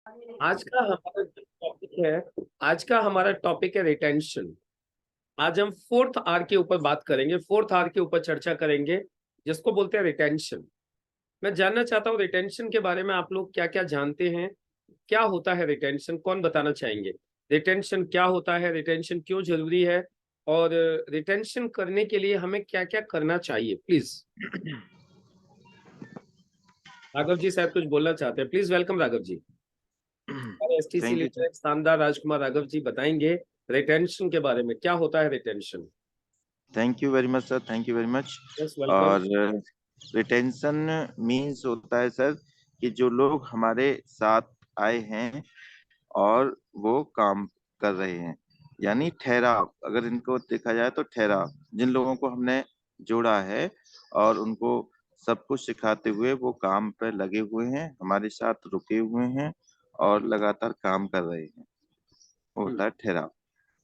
आज का हमारा जो टॉपिक है आज का हमारा टॉपिक है रिटेंशन। आज हम फोर्थ आर के ऊपर बात करेंगे, फोर्थ आर के ऊपर चर्चा करेंगे, जिसको बोलते हैं रिटेंशन। मैं जानना चाहता हूँ रिटेंशन के बारे में आप लोग क्या क्या जानते हैं। क्या होता है रिटेंशन, कौन बताना चाहेंगे? रिटेंशन क्या होता है, रिटेंशन क्यों जरूरी है, और रिटेंशन करने के लिए हमें क्या क्या करना चाहिए? प्लीज राघव जी शायद कुछ बोलना चाहते हैं। Please welcome Raghav ji. STC thank you sir. Leader शानदार राजकुमार राघव जी बताएंगे रिटेंशन के बारे में, क्या होता है retention. Thank you very much sir. Thank you very much. Yes welcome. और रिटेंशन मीन्स होता है सर कि जो लोग हमारे साथ आए हैं और वो काम कर रहे हैं, यानी ठहराव। अगर इनको देखा जाए तो ठहराव, जिन लोगों को हमने जोड़ा है और उनको सब कुछ सिखाते हुए वो काम पर लगे हुए हैं, हमारे साथ रुके हुए हैं और लगातार काम कर रहे हैं, वो होता है ठहराव।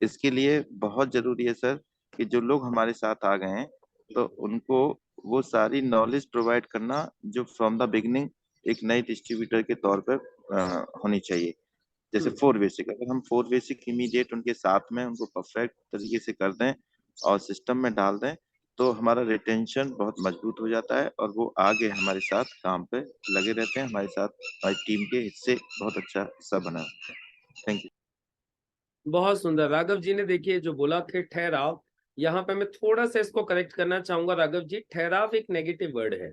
इसके लिए बहुत जरूरी है सर कि जो लोग हमारे साथ आ गए हैं तो उनको वो सारी नॉलेज प्रोवाइड करना जो फ्रॉम द बिगिनिंग एक नए डिस्ट्रीब्यूटर के तौर पर होनी चाहिए। जैसे फोर बेसिक, अगर हम फोर बेसिक इमीडिएट उनके साथ में उनको परफेक्ट तरीके से कर दें और सिस्टम में डाल दें तो हमारा रिटेंशन बहुत मजबूत हो जाता है और वो आगे हमारे साथ काम पे लगे रहते हैं, हमारे साथ हमारी टीम के हिस्से बहुत अच्छा हिस्सा बना। Thank you. बहुत सुंदर राघव जी ने देखिए जो बोला कि ठहराव, यहाँ पे मैं थोड़ा सा इसको करेक्ट करना चाहूंगा। राघव जी, ठहराव एक नेगेटिव वर्ड है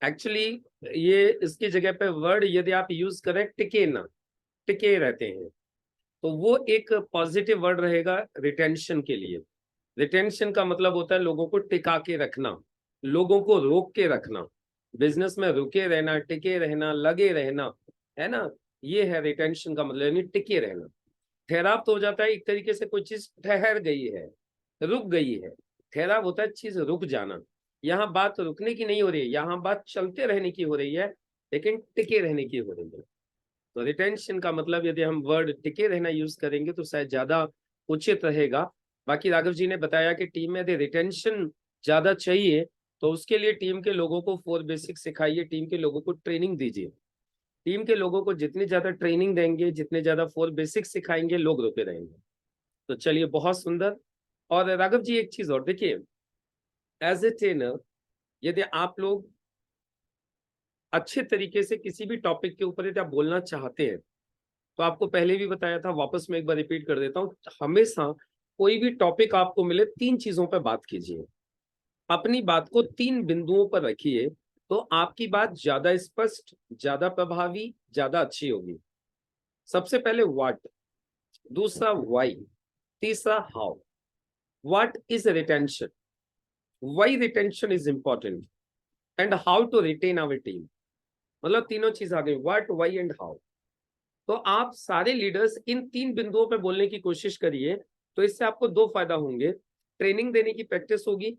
एक्चुअली। ये इसकी जगह पे वर्ड यदि आप यूज करें टिके ना, टिके रहते हैं, तो वो एक पॉजिटिव वर्ड रहेगा रिटेंशन के लिए। रिटेंशन का मतलब होता है लोगों को टिका के रखना, लोगों को रोक के रखना, बिजनेस में रुके रहना, टिके रहना, लगे रहना, है ना। ये है रिटेंशन का मतलब, यानी टिके रहना। ठहराव तो हो जाता है एक तरीके से कोई चीज ठहर गई है, रुक गई है। ठहराव होता है चीज रुक जाना। यहाँ बात रुकने की नहीं हो रही है, यहाँ बात चलते रहने की हो रही है, लेकिन टिके रहने की हो रही है। तो रिटेंशन का मतलब यदि हम वर्ड टिके रहना यूज करेंगे तो शायद ज्यादा उचित रहेगा। बाकी राघव जी ने बताया कि टीम में यदि रिटेंशन ज्यादा चाहिए तो उसके लिए टीम के लोगों को फोर बेसिक सिखाइए, टीम के लोगों को ट्रेनिंग दीजिए। टीम के लोगों को जितनी ज्यादा ट्रेनिंग देंगे, जितने ज्यादा फोर बेसिक सिखाएंगे, लोग रुके रहेंगे। तो चलिए बहुत सुंदर। और राघव जी एक चीज और देखिए, एज ए ट्रेनर यदि आप लोग अच्छे तरीके से किसी भी टॉपिक के ऊपर यदि आप बोलना चाहते हैं, तो आपको पहले भी बताया था, वापस मैं एक बार रिपीट कर देता हूँ। हमेशा कोई भी टॉपिक आपको मिले, तीन चीजों पर बात कीजिए। अपनी बात को तीन बिंदुओं पर रखिए, तो आपकी बात ज्यादा स्पष्ट, ज्यादा प्रभावी, ज्यादा अच्छी होगी। सबसे पहले व्हाट, दूसरा व्हाई, तीसरा how. What is retention, why retention is important, and how to retain our team. मतलब तीनों चीज आ गई, व्हाट, व्हाई एंड हाउ। तो आप सारे लीडर्स इन तीन बिंदुओं पे बोलने की कोशिश करिए। तो इससे आपको दो फायदा होंगे, ट्रेनिंग देने की प्रैक्टिस होगी,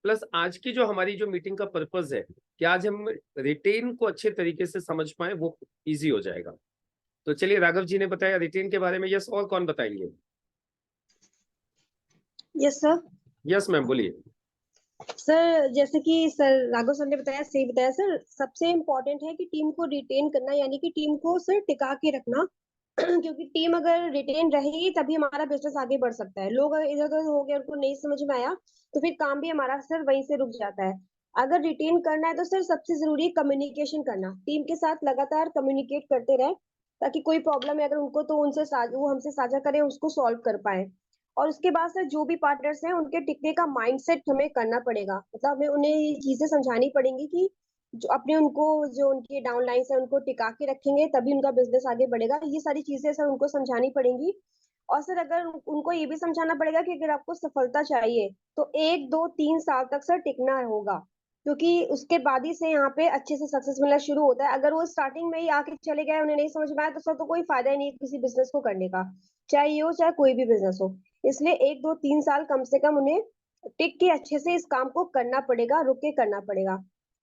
प्लस आज की जो हमारी जो मीटिंग का पर्पज है कि आज हम रिटेन को अच्छे तरीके से समझ पाए, वो इजी हो जाएगा। तो चलिए, राघव जी ने बताया रिटेन के बारे में। यस, और कौन बताएंगे? Yes sir. यस मैम बोलिए। सर जैसे कि सर राघव सर ने बताया, सही बताया सर। सबसे इम्पोर्टेंट है कि टीम को रिटेन करना, यानी कि टीम को सर टिका के रखना। क्योंकि टीम अगर रिटेन रहेगी तभी हमारा बिजनेस आगे बढ़ सकता है। लोग अगर इधर उधर हो गए, उनको नहीं समझ में आया, तो फिर काम भी हमारा सर वहीं से रुक जाता है। अगर रिटेन करना है तो सर सबसे जरूरी है कम्युनिकेशन करना। टीम के साथ लगातार कम्युनिकेट करते रहे, ताकि कोई प्रॉब्लम है अगर उनको, तो उनसे वो हमसे साझा करें, उसको सॉल्व कर पाए। और उसके बाद सर जो भी पार्टनर्स हैं उनके टिकने का माइंडसेट हमें करना पड़ेगा। मतलब हमें उन्हें ये चीजें समझानी पड़ेंगी कि जो अपने उनको, जो उनकी डाउनलाइंस है उनको टिका के रखेंगे तभी उनका बिजनेस आगे बढ़ेगा। ये सारी चीजें सर उनको समझानी पड़ेंगी। और सर अगर उनको ये भी समझाना पड़ेगा कि अगर आपको सफलता चाहिए तो 1 2 3 साल तक सर टिकना होगा। क्योंकि उसके बाद ही से यहाँ पे अच्छे से सक्सेस मिलना शुरू होता है। अगर वो स्टार्टिंग में ही आके चले गए, उन्हें नहीं समझ में आया, तो सर तो कोई फायदा ही नहीं है किसी बिजनेस को करने का, चाहे ये हो चाहे कोई भी बिजनेस हो। इसलिए 1 2 3 साल कम से कम उन्हें टिक के अच्छे से इस काम को करना पड़ेगा, रुक के करना पड़ेगा।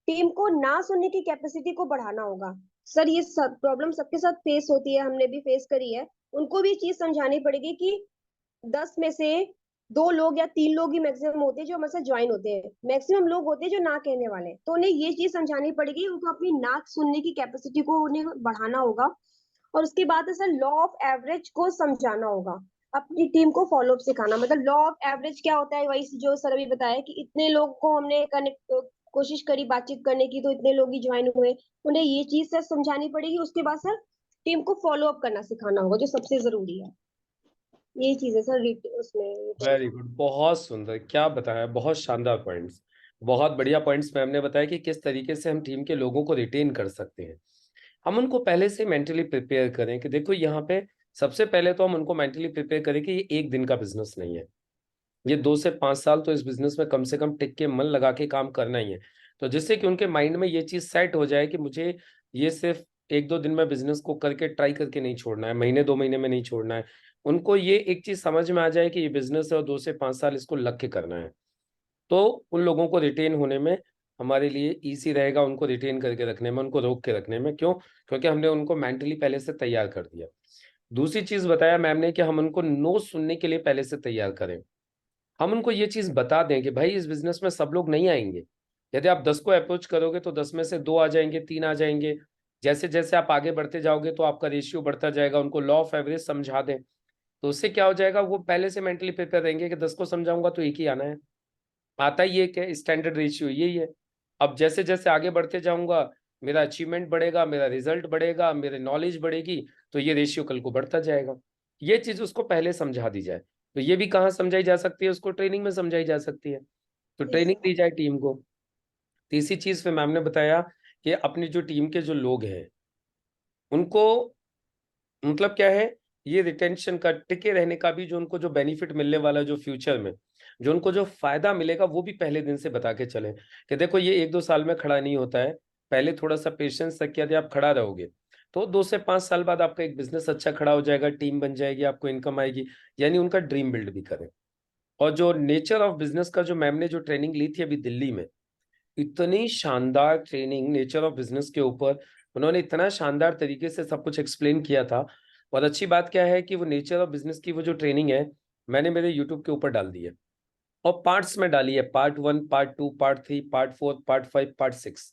टीम को ना सुनने की कैपेसिटी को बढ़ाना होगा। सर ये सब प्रॉब्लम सबके साथ फेस होती है, हमने भी फेस करी है। उनको भी चीज समझानी पड़ेगी कि 10 में से 2 लोग या 3 लोग ही मैक्सिमम होते हैं जो हमारे साथ ज्वाइन होते हैं। मैक्सिमम लोग होते हैं जो ना कहने वाले हैं। तो उन्हें ये चीज समझानी पड़ेगी, उनको अपनी ना सुनने की कैपेसिटी को उन्हें बढ़ाना होगा। और उसके बाद सर लॉ ऑफ एवरेज को समझाना होगा, अपनी टीम को फॉलो अप सिखाना। मतलब लॉ ऑफ एवरेज क्या होता है, वही जो सर अभी बताया कि इतने लोग को हमने कनेक्ट कोशिश करी बातचीत करने की तो इतने लोग ही ज्वाइन हुए, उन्हें ये चीज सर समझानी पड़ेगी। उसके बाद सर टीम को फॉलो अप करना सिखाना होगा, जो सबसे जरूरी है। यही चीज है सर उसमें वेरी retention। गुड, बहुत सुंदर, क्या बताया, बहुत शानदार पॉइंट्स, बहुत बढ़िया पॉइंट्स मैम ने बताया कि किस तरीके से हम टीम के लोगों को रिटेन कर सकते हैं। हम उनको पहले से मेंटली प्रिपेयर करें कि देखो यहाँ पे सबसे पहले तो हम उनको मेंटली प्रिपेयर करें कि ये एक दिन का बिजनेस नहीं है, ये 2 से 5 साल तो इस बिजनेस में कम से कम टिक के मन लगा के काम करना ही है। तो जिससे कि उनके माइंड में ये चीज सेट हो जाए कि मुझे ये सिर्फ 1-2 दिन में बिजनेस को करके ट्राई करके नहीं छोड़ना है, महीने 2 महीने में नहीं छोड़ना है। उनको ये एक चीज समझ में आ जाए कि ये बिजनेस है और 2 से 5 साल इसको लग के करना है। तो उन लोगों को रिटेन होने में हमारे लिए इजी रहेगा, उनको रिटेन करके रखने में, उनको रोक के रखने में। क्यों? क्योंकि हमने उनको मेंटली पहले से तैयार कर दिया। दूसरी चीज बताया मैम ने कि हम उनको नो सुनने के लिए पहले से तैयार करें। हम उनको ये चीज बता दें कि भाई इस बिजनेस में सब लोग नहीं आएंगे। यदि आप 10 को अप्रोच करोगे तो 10 में से 2 आ जाएंगे, 3 आ जाएंगे। जैसे जैसे आप आगे बढ़ते जाओगे तो आपका रेशियो बढ़ता जाएगा। उनको लॉ ऑफ एवरेज समझा दें तो उससे क्या हो जाएगा, वो पहले से मेंटली प्रिपेयर रहेंगे कि 10 को समझाऊंगा तो एक ही आना है, आता ही एक है, स्टैंडर्ड रेशियो यही है। अब जैसे जैसे आगे बढ़ते जाऊंगा, मेरा अचीवमेंट बढ़ेगा, मेरा रिजल्ट बढ़ेगा, मेरी नॉलेज बढ़ेगी, तो ये रेशियो कल को बढ़ता जाएगा। ये चीज उसको पहले समझा दी जाए। तो ये भी कहाँ समझाई जा सकती है, उसको ट्रेनिंग में समझाई जा सकती है। तो ट्रेनिंग दी जाए टीम को। तीसरी चीज फिर मैम ने बताया कि अपनी जो टीम के जो लोग हैं उनको, मतलब क्या है, ये रिटेंशन का, टिके रहने का भी जो उनको जो बेनिफिट मिलने वाला है, जो फ्यूचर में जो उनको जो फायदा मिलेगा, वो भी पहले दिन से बता के चले कि देखो ये 1-2 साल में खड़ा नहीं होता है। पहले थोड़ा सा पेशेंस रख के यदि आप खड़ा रहोगे तो 2 से 5 साल बाद आपका एक बिजनेस अच्छा खड़ा हो जाएगा, टीम बन जाएगी, आपको इनकम आएगी। यानी उनका ड्रीम बिल्ड भी करें। और जो नेचर ऑफ बिजनेस का जो मैम ने जो ट्रेनिंग ली थी अभी दिल्ली में, इतनी शानदार ट्रेनिंग नेचर ऑफ बिजनेस के ऊपर, उन्होंने इतना शानदार तरीके से सब कुछ एक्सप्लेन किया था। और अच्छी बात क्या है कि वो नेचर ऑफ बिजनेस की वो जो ट्रेनिंग है, मैंने मेरे यूट्यूब के ऊपर डाल दी है और पार्ट्स में डाली है, part 1, part 2, part 3, part 4, part 5, part 6,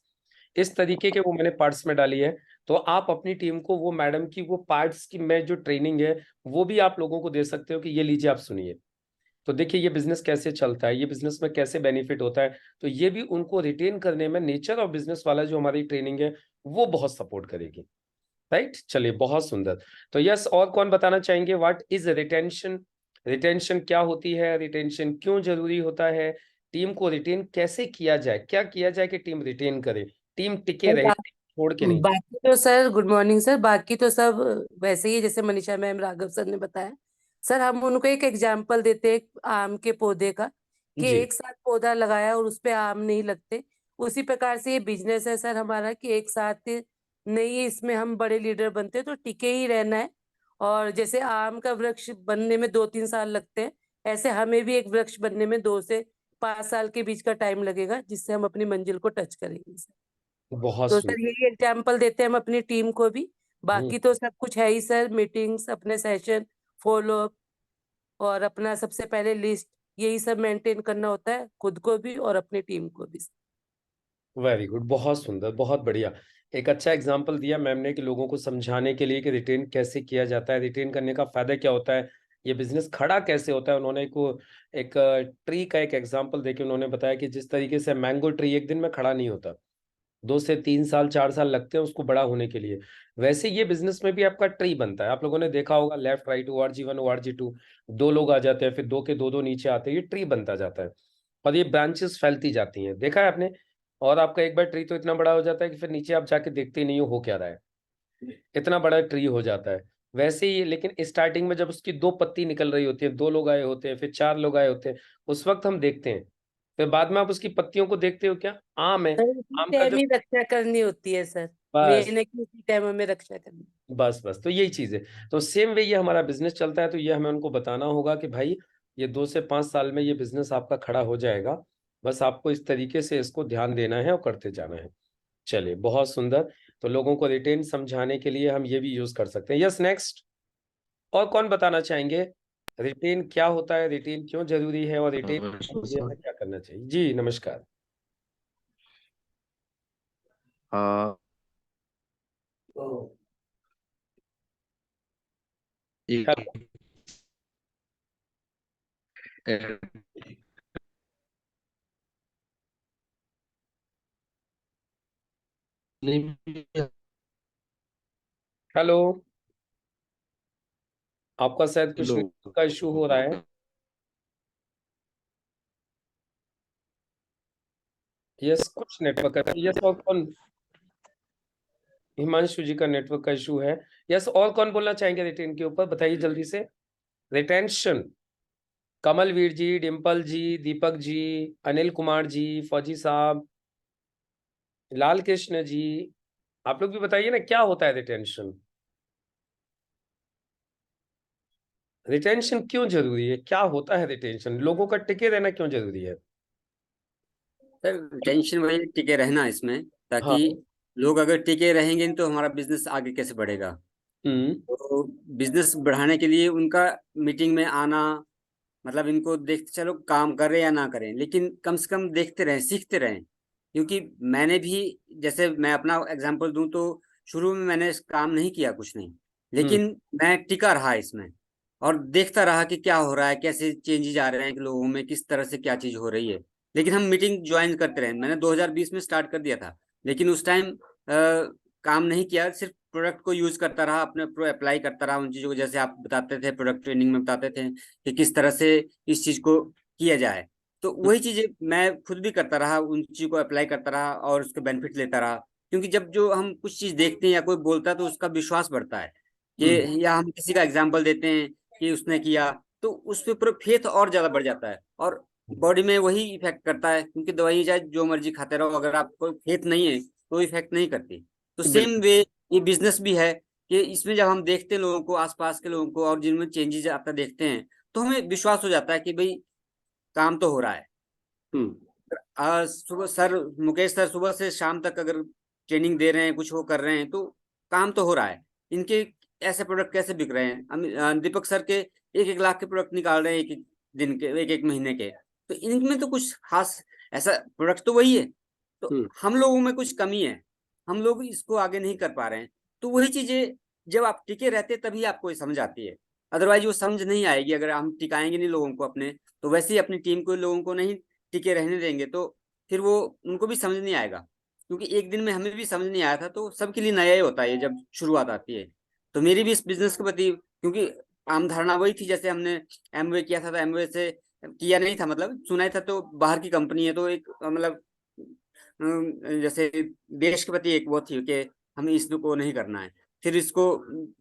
इस तरीके के वो मैंने पार्ट्स में डाली है। तो आप अपनी टीम को वो मैडम की वो पार्ट्स की मैं जो ट्रेनिंग है वो भी आप लोगों को दे सकते हो कि ये लीजिए आप सुनिए। तो देखिए ये बिजनेस कैसे चलता है, ये बिजनेस में कैसे बेनिफिट होता है। तो ये भी उनको रिटेन करने में नेचर ऑफ बिजनेस वाला जो हमारी ट्रेनिंग है वो बहुत सपोर्ट करेगी। राइट, चलिए बहुत सुंदर। तो यस, और कौन बताना चाहेंगे व्हाट इज रिटेंशन? रिटेंशन क्या होती है, रिटेंशन क्यों जरूरी होता है, टीम को रिटेन कैसे किया जाए, क्या किया जाए कि टीम रिटेन करे, टीम टिके सर रहे, छोड़ के नहीं। बाकी तो सर, गुड मॉर्निंग सर, बाकी तो सब वैसे ही है जैसे मनीषा मैम, राघव सर ने बताया। सर हम उनको एक एग्जाम्पल देते हैं एक आम के पौधे का, कि जी एक साथ पौधा लगाया और उस पे आम नहीं लगते। उसी प्रकार से ये बिजनेस है सर हमारा, कि एक साथ नहीं इसमें हम बड़े लीडर बनते तो टिके ही रहना है। और जैसे आम का वृक्ष बनने में 2-3 साल लगते हैं, ऐसे हमें भी एक वृक्ष बनने में 2 से 5 साल के बीच का टाइम लगेगा, जिससे हम अपनी मंजिल को टच करेंगे सर। बहुत तो सुंदर। सर यही एग्जाम्पल देते हैं हम अपनी टीम को भी। हम्म, बाकी तो सब कुछ है ही सर, मीटिंग्स, अपने सेशन, फॉलो अप, और अपना सबसे पहले लिस्ट, यही सब मेंटेन करना होता है, खुद को भी और अपनी टीम को भी। वेरी गुड, बहुत सुंदर, बहुत बढ़िया। एक अच्छा एग्जाम्पल दिया मैम ने कि लोगों को समझाने के लिए कि रिटेन कैसे किया जाता है, रिटेन करने का फायदा क्या होता है, ये बिजनेस खड़ा कैसे होता है। उन्होंने एक ट्री का एक एग्जाम्पल देके उन्होंने बताया कि जिस तरीके से मैंगो ट्री एक दिन में खड़ा नहीं होता, 2 से 3 साल 4 साल लगते हैं उसको बड़ा होने के लिए। वैसे ये बिजनेस में भी आपका ट्री बनता है। आप लोगों ने देखा होगा लेफ्ट राइट, ORG1 ORG2, 2 लोग आ जाते हैं, फिर 2 के 2 नीचे आते हैं, ये ट्री बनता जाता है और ये ब्रांचेस फैलती जाती हैं, देखा है आपने। और आपका एक बार ट्री तो इतना बड़ा हो जाता है कि फिर नीचे आप जाके देखते ही नहीं हो क्या रहा है, इतना बड़ा ट्री हो जाता है। वैसे ही लेकिन स्टार्टिंग में जब उसकी 2 पत्ती निकल रही होती है, 2 लोग आए होते हैं, फिर 4 लोग आए होते हैं, उस वक्त हम देखते हैं। फिर बाद में आप उसकी पत्तियों को देखते हो, क्या आम है, सर उसी आम का टाइम जब, ही रक्षा करनी होती है सर, बस मेन है कि उसी टाइम हमें रक्षा करनी। बस बस, तो यही चीज है। तो सेम वे ये हमारा बिजनेस चलता है। तो ये हमें उनको बताना होगा कि भाई ये 2 से 5 साल में ये बिजनेस आपका खड़ा हो जाएगा, बस आपको इस तरीके से इसको ध्यान देना है और करते जाना है। चलिए बहुत सुंदर। तो लोगों को रिटेन समझाने के लिए हम ये भी यूज कर सकते हैं। यस, नेक्स्ट, और कौन बताना चाहेंगे रिटेन क्या होता है, रिटेन क्यों जरूरी है और रिटेन लिए हमें क्या करना चाहिए? जी नमस्कार। हाँ, एक हेलो, आपका शायद कुछ नेटवर्क का इशू हो रहा है। यस, कुछ नेटवर्क का। यस, और कौन? हिमांशु जी का नेटवर्क का इशू है। यस, और कौन बोलना चाहेंगे रिटेन के ऊपर? बताइए जल्दी से। रिटेंशन, कमलवीर जी, डिम्पल जी, दीपक जी, अनिल कुमार जी, फौजी साहब, लाल कृष्ण जी, आप लोग भी बताइए ना, क्या होता है रिटेंशन? रिटेंशन क्यों जरूरी है? क्या होता है रिटेंशन? लोगों का टिके रहना क्यों जरूरी है? सर टेंशन वही है, टिके रहना इसमें, ताकि हाँ। लोग अगर टिके रहेंगे तो हमारा बिजनेस आगे कैसे बढ़ेगा। हम्म। तो बिजनेस बढ़ाने के लिए उनका मीटिंग में आना, मतलब इनको देखते चलो काम कर रहे या ना करें, लेकिन कम से कम देखते रहें, सीखते रहें। क्योंकि मैंने भी, जैसे मैं अपना एग्जांपल दूं तो शुरू में मैंने काम नहीं किया, कुछ नहीं, लेकिन मैं टिका रहा इसमें और देखता रहा कि क्या हो रहा है, कैसे चेंजेस आ रहे हैं कि लोगों में, किस तरह से क्या चीज हो रही है। लेकिन हम मीटिंग ज्वाइन करते रहे। मैंने 2020 में स्टार्ट कर दिया था, लेकिन उस टाइम काम नहीं किया, सिर्फ प्रोडक्ट को यूज करता रहा, अपने प्रो अप्लाई करता रहा उन चीजों को, जैसे आप बताते थे प्रोडक्ट ट्रेनिंग में बताते थे कि किस तरह से इस चीज को किया जाए। तो वही चीजें मैं खुद भी करता रहा, उन चीजों को अप्लाई करता रहा और उसके बेनिफिट लेता रहा। क्योंकि जब जो हम कुछ चीज देखते हैं या कोई बोलता है तो उसका विश्वास बढ़ता है कि, या हम किसी का एग्जाम्पल देते हैं कि उसने किया, तो उस पे पूरा फेथ और ज्यादा बढ़ जाता है और बॉडी में वही इफेक्ट करता है। क्योंकि दवाई चाहे जो मर्जी खाते रहो, अगर आपको फेथ नहीं है तो इफेक्ट नहीं करती। तो सेम वे ये बिजनेस भी है कि इसमें जब हम देखते हैं लोगों को, आसपास के लोगों को, और जिनमें चेंजेस आता देखते हैं, तो हमें विश्वास हो जाता है कि भाई काम तो हो रहा है। आज सुबह सर, मुकेश सर सुबह से शाम तक अगर ट्रेनिंग दे रहे हैं, कुछ वो कर रहे हैं, तो काम तो हो रहा है। इनके ऐसे प्रोडक्ट कैसे बिक रहे हैं? दीपक सर के 1-1 लाख के प्रोडक्ट निकाल रहे हैं एक एक दिन के, एक महीने के। तो इनमें तो कुछ खास ऐसा प्रोडक्ट तो वही है। तो हम लोगों में कुछ कमी है, हम लोग इसको आगे नहीं कर पा रहे हैं। तो वही चीजें जब आप टिके रहते तभी आपको ये समझ आती है, अदरवाइज वो समझ नहीं आएगी। अगर हम टिकाएंगे नहीं लोगों को अपने, तो वैसे ही अपनी टीम को, लोगों को नहीं टिके रहने देंगे, तो फिर वो उनको भी समझ नहीं आएगा। क्योंकि एक दिन में हमें भी समझ नहीं आया था, तो सबके लिए नया ही होता है जब शुरुआत आती है। तो मेरी भी इस बिजनेस के प्रति, क्योंकि आम धारणा वही थी, जैसे हमने एमवे किया था, तो एमवे से किया नहीं था, मतलब सुना ही था, तो बाहर की कंपनी है, तो एक मतलब जैसे देश के प्रति एक वो थी कि हमें इसको नहीं करना है। फिर इसको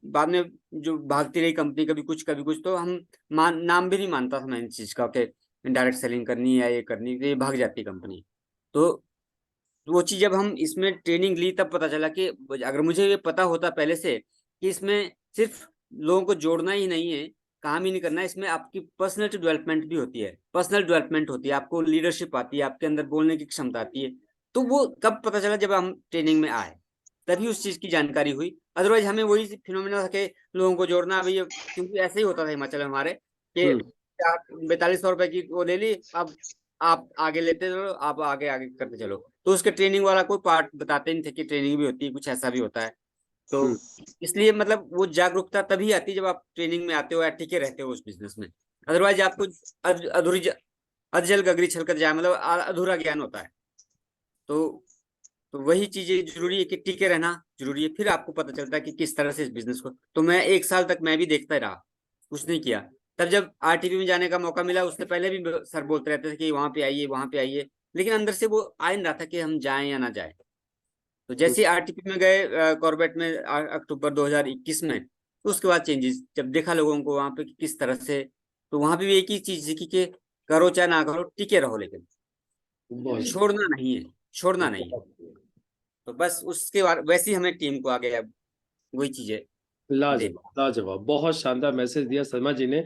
बाद में जो भागती रही कंपनी, कभी कुछ, तो हम नाम भी नहीं मानता था मैं इन चीज का कि डायरेक्ट सेलिंग करनी है या ये करनी है, ये भाग जाती कंपनी। तो वो चीज जब हम इसमें ट्रेनिंग ली तब पता चला कि अगर मुझे ये पता होता पहले से कि इसमें सिर्फ लोगों को जोड़ना ही नहीं है, काम ही नहीं करना है, इसमें आपकी पर्सनल डेवलपमेंट भी होती है, पर्सनल डेवलपमेंट होती है, आपको लीडरशिप आती है, आपके अंदर बोलने की क्षमता आती है। तो वो कब पता चला? जब हम ट्रेनिंग में आए तभी उस चीज की जानकारी हुई। अदरवाइज हमें वही फिनोमिना था कि लोगों को जोड़ना भी, क्योंकि ऐसे ही होता था हिमाचल में हमारे कि 4200 रुपए की वो ले ली, अब आप आगे लेते चलो, आप आगे आगे करते चलो। तो उसके ट्रेनिंग वाला कोई पार्ट बताते नहीं थे कि ट्रेनिंग भी होती है, कुछ ऐसा भी होता है। तो इसलिए मतलब वो जागरूकता तभी आती है जब आप ट्रेनिंग में आते हो या टिके रहते हो उस बिजनेस में। अदरवाइज आपको अधूरी अधजल गगरी छलकर जाए, मतलब अधूरा ज्ञान होता है। तो वही चीजें जरूरी है कि टिके रहना जरूरी है, फिर आपको पता चलता है कि किस तरह से इस बिजनेस को। तो मैं 1 साल तक मैं भी देखता ही रहा, कुछ नहीं किया। तब जब आरटीपी में जाने का मौका मिला, उससे पहले भी सर बोलते रहते थे कि वहां पे आइए, वहां पे आइए, लेकिन अंदर से वो आ नहीं रहा था कि हम जाएं या ना जाएं। तो जैसे आरटीपी में गए कॉर्बेट में अक्टूबर 2021 में, तो उसके बाद चेंजेस जब देखा लोगों को वहां पे कि किस तरह से, तो वहां पे भी एक ही चीज सीखी कि करो चाहे ना करो, टिके रहो, लेकिन छोड़ना नहीं है, छोड़ना नहीं है। तो बस उसके बाद वैसे ही हमें टीम को आगे अब वही चीजें लाजवाब, लाजवाब, बहुत शानदार मैसेज दिया शर्मा जी ने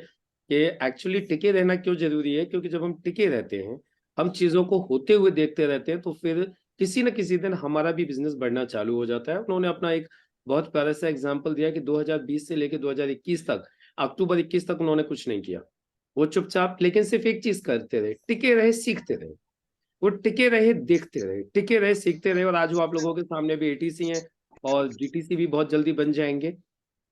कि एक्चुअली टिके रहना क्यों जरूरी है। क्योंकि जब हम टिके रहते हैं, हम चीजों को होते हुए देखते रहते हैं, तो फिर किसी न किसी दिन हमारा भी बिजनेस बढ़ना चालू हो जाता है। उन्होंने अपना एक बहुत प्यारा सा एग्जाम्पल दिया कि 2020 से लेकर 2021 तक, अक्टूबर 21 तक उन्होंने कुछ नहीं किया। वो चुपचाप लेकिन सिर्फ एक चीज करते रहे, टिके रहे, सीखते रहे। वो टिके रहे, देखते रहे, टिके रहे, सीखते रहे। और आज वो आप लोगों के सामने भी एटीसी हैं और जीटीसी भी बहुत जल्दी बन जाएंगे।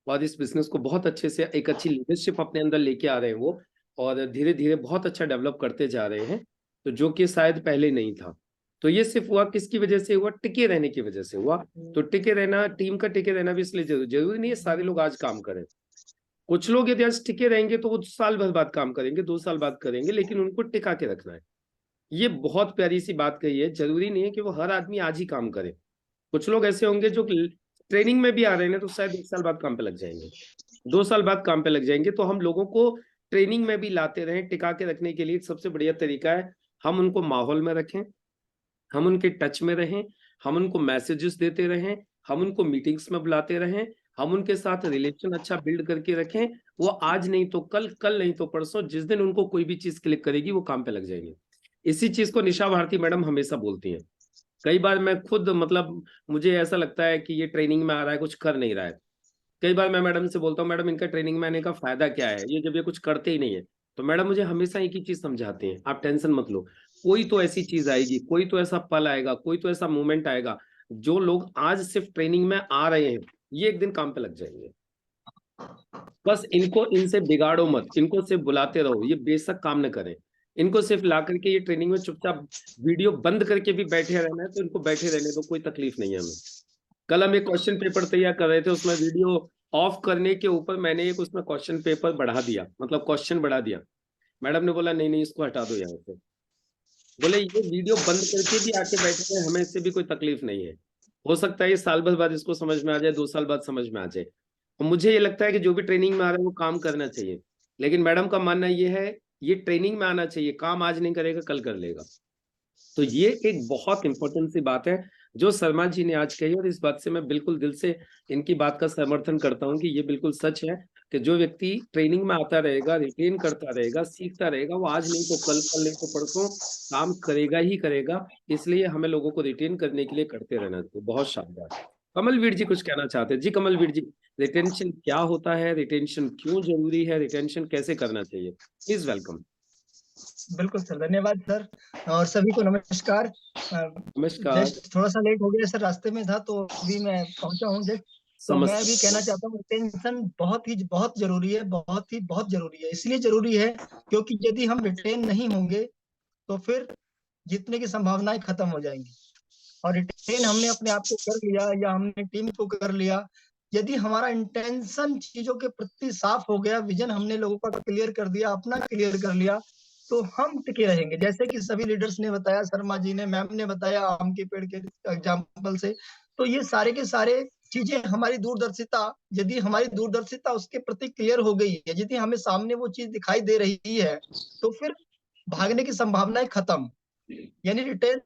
और इस बिजनेस को बहुत अच्छे से एक अच्छी लीडरशिप अपने अंदर लेके आ रहे हैं वो, और धीरे धीरे बहुत अच्छा डेवलप करते जा रहे हैं, तो जो कि शायद पहले नहीं था। तो ये सिर्फ हुआ किसकी वजह से हुआ? टिके रहने की वजह से हुआ। तो टिके रहना, टीम का टिके रहना भी इसलिए जरूरी नहीं है सारे लोग आज काम करें। कुछ लोग यदि आज टिके रहेंगे तो वो साल भर बाद काम करेंगे, 2 साल बाद करेंगे, लेकिन उनको टिका के रखना है। ये बहुत प्यारी सी बात कही है। जरूरी नहीं है कि वो हर आदमी आज ही काम करे। कुछ लोग ऐसे होंगे जो ट्रेनिंग में भी आ रहे हैं तो शायद 1 साल बाद काम पे लग जाएंगे, 2 साल बाद काम पे लग जाएंगे। तो हम लोगों को ट्रेनिंग में भी लाते रहें। टिका के रखने के लिए सबसे बढ़िया तरीका है हम उनको माहौल में रखें, हम उनके टच में रहें, हम उनको मैसेजेस देते रहें, हम उनको मीटिंग्स में बुलाते रहें, हम उनके साथ रिलेशन अच्छा बिल्ड करके रखें। वो आज नहीं तो कल, कल नहीं तो परसों, जिस दिन उनको कोई भी चीज क्लिक करेगी वो काम पे लग जाएंगे। इसी चीज को निशा भारती मैडम हमेशा बोलती हैं। कई बार मैं खुद मतलब मुझे ऐसा लगता है कि ये ट्रेनिंग में आ रहा है, कुछ कर नहीं रहा है। कई बार मैं मैडम से बोलता हूँ, मैडम इनका ट्रेनिंग में आने का फायदा क्या है, ये जब ये कुछ करते ही नहीं है। तो मैडम मुझे हमेशा एक ही चीज समझाते हैं, आप टेंशन मत लो, कोई तो ऐसी चीज आएगी, कोई तो ऐसा पल आएगा, कोई तो ऐसा मोमेंट आएगा, जो लोग आज सिर्फ ट्रेनिंग में आ रहे हैं ये एक दिन काम पे लग जाएंगे। बस इनको इनसे बिगाड़ो मत, इनको सिर्फ बुलाते रहो, ये बेशक काम न करें। इनको सिर्फ ला करके ये ट्रेनिंग में चुपचाप वीडियो बंद करके भी बैठे रहना है तो इनको बैठे रहने दो, कोई तकलीफ नहीं है हमें। कल हम एक क्वेश्चन पेपर तैयार कर रहे थे, उसमें वीडियो ऑफ करने के ऊपर मैंने एक उसमें क्वेश्चन पेपर बढ़ा दिया, मतलब क्वेश्चन बढ़ा दिया। मैडम ने बोला नहीं नहीं इसको हटा दो यहाँ से। बोले ये वीडियो बंद करके भी आके बैठे हैं, हमें इससे भी कोई तकलीफ नहीं है। हो सकता है ये साल भर बाद इसको समझ में आ जाए, 2 साल बाद समझ में आ जाए। और मुझे ये लगता है कि जो भी ट्रेनिंग में आ रहा है वो काम करना चाहिए, लेकिन मैडम का मानना ये है ये ट्रेनिंग में आना चाहिए, काम आज नहीं करेगा कल कर लेगा। तो ये एक बहुत इंपॉर्टेंट सी बात है जो शर्मा जी ने आज कही, और इस बात से मैं बिल्कुल दिल से इनकी बात का समर्थन करता हूँ कि ये बिल्कुल सच है कि जो व्यक्ति ट्रेनिंग में आता रहेगा, रिटेन करता रहेगा, सीखता रहेगा, वो आज नहीं तो कल, कल नहीं तो परसों काम करेगा ही करेगा। इसलिए हमें लोगों को रिटेन करने के लिए करते रहना चाहिए। बहुत शानदार। कमलवीर जी कुछ कहना चाहते हैं? जी कमलवीर जी, रिटेंशन क्या होता है, रिटेंशन क्यों जरूरी है, रिटेंशन कैसे करना चाहिए? Please welcome. बिल्कुल सर, धन्यवाद सर, और सभी को नमस्कार। नमस्कार। जस्ट थोड़ा सा लेट हो गया सर, रास्ते में था तो अभी मैं पहुंचा हूँ जस्ट। तो मैं भी कहना चाहता हूँ रिटेंशन बहुत जरूरी है, बहुत जरूरी है। इसलिए जरूरी है क्योंकि यदि हम रिटेन नहीं होंगे तो फिर जीतने की संभावनाएं खत्म हो जाएंगी। और रिटेन हमने अपने आप को कर लिया या हमने टीम को कर लिया, यदि हमारा इंटेंशन चीजों के प्रति साफ हो गया, विजन हमने लोगों का क्लियर कर दिया, अपना क्लियर कर लिया, तो हम टिके रहेंगे। जैसे कि सभी लीडर्स ने बताया, शर्मा जी ने, मैम ने बताया आम के पेड़ के एग्जाम्पल से, तो ये सारे के सारे चीजें हमारी दूरदर्शिता, यदि हमारी दूरदर्शिता उसके प्रति क्लियर हो गई है, यदि हमें सामने वो चीज दिखाई दे रही है, तो फिर भागने की संभावनाएं खत्म, यानी रिटेन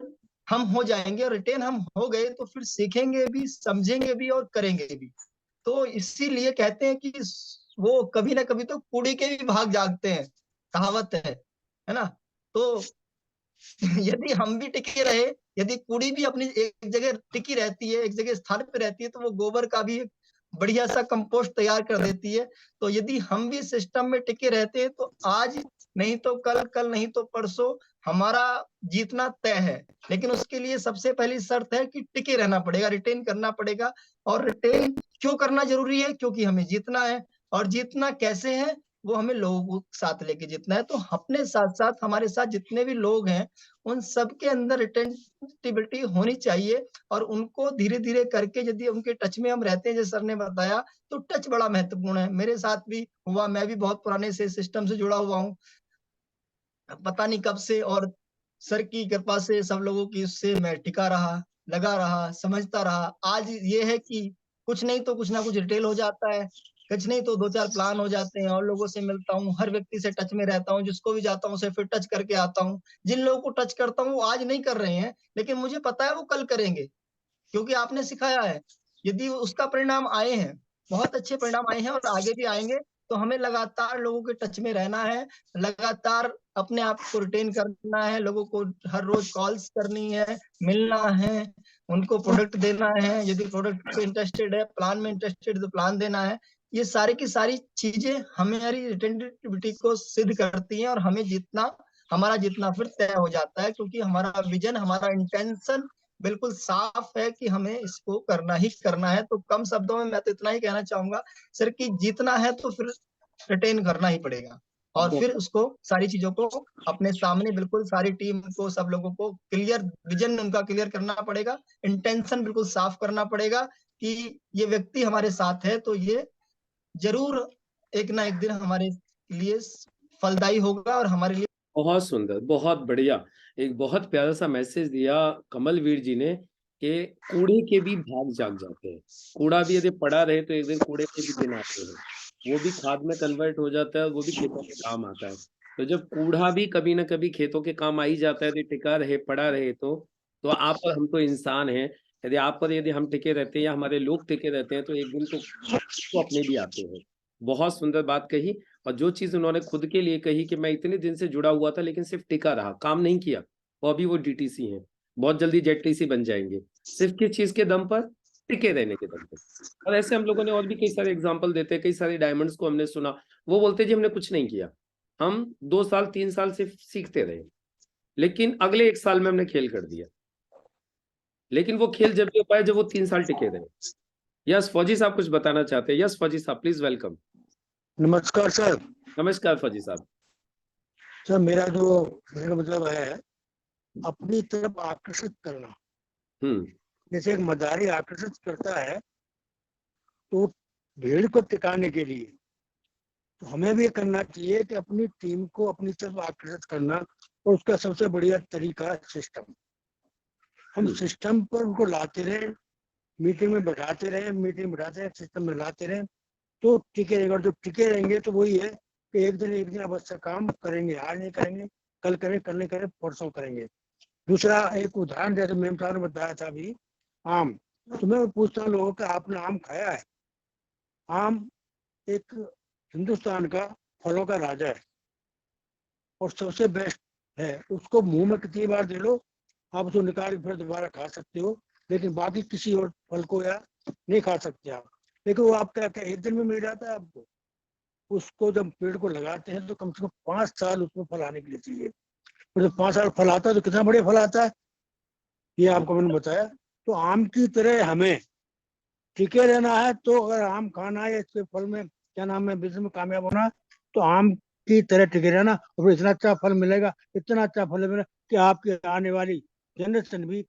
हम हो जाएंगे। और रिटेन हम हो गए तो फिर सीखेंगे भी, समझेंगे भी और करेंगे भी। तो इसीलिए कहते हैं कि वो कभी ना कभी तो कुड़ी के भी भाग जागते हैं, कहावत है ना। तो यदि हम भी टिके रहे, यदि कुड़ी भी अपनी एक जगह टिकी रहती है, एक जगह स्थान पे रहती है, तो वो गोबर का भी बढ़िया सा कंपोस्ट तैयार कर देती है। तो यदि हम भी सिस्टम में टिके रहते हैं तो आज नहीं तो कल, कल नहीं तो परसों हमारा जीतना तय है। लेकिन उसके लिए सबसे पहली शर्त है कि टिके रहना पड़ेगा, रिटेन करना पड़ेगा। और रिटेन क्यों करना जरूरी है? क्योंकि हमें जीतना है। और जीतना कैसे है? वो हमें लोगों को साथ लेके जीतना है। तो अपने साथ साथ हमारे साथ जितने भी लोग हैं उन सबके अंदर रिटेंटिबिलिटी होनी चाहिए। और उनको धीरे धीरे करके यदि उनके टच में हम रहते हैं, जैसे सर ने बताया, तो टच बड़ा महत्वपूर्ण है। मेरे साथ भी हुआ, मैं भी बहुत पुराने से सिस्टम से जुड़ा हुआ हूँ, पता नहीं कब से, और सर की कृपा से, सब लोगों की उससे मैं टिका रहा, लगा रहा, समझता रहा। आज ये है कि कुछ नहीं तो कुछ ना कुछ रिटेल हो जाता है, कुछ नहीं तो 2-4 प्लान हो जाते हैं, और लोगों से मिलता हूँ, हर व्यक्ति से टच में रहता हूँ, जिसको भी जाता हूँ उसे फिर टच करके आता हूँ। जिन लोगों को टच करता हूँ वो आज नहीं कर रहे हैं, लेकिन मुझे पता है वो कल करेंगे, क्योंकि आपने सिखाया है। यदि उसका परिणाम आए हैं, बहुत अच्छे परिणाम आए हैं और आगे भी आएंगे, तो हमें लगातार लोगों के टच में रहना है, लगातार अपने आप को रिटेन करना है, लोगों को हर रोज कॉल्स करनी है, मिलना है, उनको प्रोडक्ट देना है, यदि प्रोडक्ट पे इंटरेस्टेड है, प्लान में इंटरेस्टेड तो प्लान देना है। ये सारी की सारी चीजें हमारी रिटेंटिबिलिटी को सिद्ध करती हैं, और हमें जितना, हमारा जितना फिर तय हो जाता है, क्योंकि हमारा विजन, हमारा इंटेंशन बिल्कुल साफ है कि हमें इसको करना ही करना है। तो कम शब्दों में मैं तो इतना ही कहना चाहूंगा सर कि जीतना है तो फिर रिटेन करना ही पड़ेगा, और फिर उसको सारी चीजों को अपने सामने बिल्कुल सारी टीम को, सब लोगों को क्लियर विजन उनका क्लियर करना पड़ेगा, इंटेंशन बिल्कुल साफ करना पड़ेगा कि ये व्यक्ति हमारे साथ है तो ये जरूर एक ना एक दिन हमारे लिए फलदायी होगा और हमारे लिए। बहुत सुंदर, बहुत बढ़िया। एक बहुत प्यारा सा मैसेज दिया कमलवीर जी ने कि कूड़े के भी भाग जाग जाते हैं। कूड़ा भी यदि पड़ा रहे तो एक दिन कूड़े के भी दिन आते हैं, वो भी खाद में कन्वर्ट हो जाता है, वो भी खेतों के काम आता है। तो जब कूड़ा भी कभी ना कभी खेतों के काम आ ही जाता है, यदि टिका रहे, पड़ा रहे, तो आप और हम तो इंसान हैं। यदि आप पर यदि हम टिके रहते हैं या हमारे लोग टिके रहते हैं तो एक दिन तो अपने भी आते हैं। बहुत सुंदर बात कही। और जो चीज उन्होंने खुद के लिए कही कि मैं इतने दिन से जुड़ा हुआ था लेकिन सिर्फ टिका रहा, काम नहीं किया, और अभी वो डीटीसी हैं, बहुत जल्दी जेडटीसी बन जाएंगे, सिर्फ किस चीज के दम पर? टिके रहने के दम पर। और ऐसे हम लोगों ने और भी कई सारे एग्जाम्पल देते हैं, कई सारे डायमंड्स को हमने सुना, वो बोलते जी हमने कुछ नहीं किया, हम 2 साल 3 साल से सीखते रहे, लेकिन अगले 1 साल में हमने खेल कर दिया। लेकिन वो खेल जब भी हो पाया जब वो 3 साल टिके रहे। यस फौजी साहब कुछ बताना चाहते हैं? यस फौजी साहब प्लीज वेलकम। नमस्कार सर। नमस्कार फौजी साहब। सर मेरा मतलब है अपनी तरफ आकर्षित करना। जैसे एक मदारी आकर्षित करता है तो भीड़ को टिकाने के लिए तो हमें भी करना चाहिए कि अपनी टीम को अपनी तरफ आकर्षित करना, और उसका सबसे बढ़िया तरीका है सिस्टम। हम सिस्टम पर उनको लाते रहे, मीटिंग में बैठाते रहे, सिस्टम में लाते रहे तो टिके रहेंगे। और जो टिके रहेंगे तो वही है कि एक दिन अवश्य काम करेंगे, आज नहीं करेंगे, कल करें, कल नहीं करें, परसों करेंगे। दूसरा एक उदाहरण जैसे मेम साहब ने बताया था अभी, आम। तो मैं पूछता हूँ लोगों का, आपने आम खाया है? आम एक हिंदुस्तान का फलों का राजा है और सबसे बेस्ट है। उसको मुंह में कितनी बार दे लो आप उसको निकाल के फिर दोबारा खा सकते हो, लेकिन बाकी किसी और फल को या नहीं खा सकते आप। लेकिन वो आपका क्या एक दिन में मिल जाता है आपको? उसको जब पेड़ को लगाते हैं तो कम से कम 5 साल उसमें फल आने के लिए चाहिए। और जब 5 साल फल आता है तो कितना बढ़िया फल आता है, ये आपको मैंने बताया। तो आम की तरह हमें टिके रहना है, तो अगर आम खाना है, इसके फल में क्या नाम है, बिजनेस में कामयाब होना है, तो आम की तरह टिके रहना, और फिर इतना अच्छा फल मिलेगा, इतना अच्छा फल मिलेगा कि आपकी आने वाली जनरेशन भी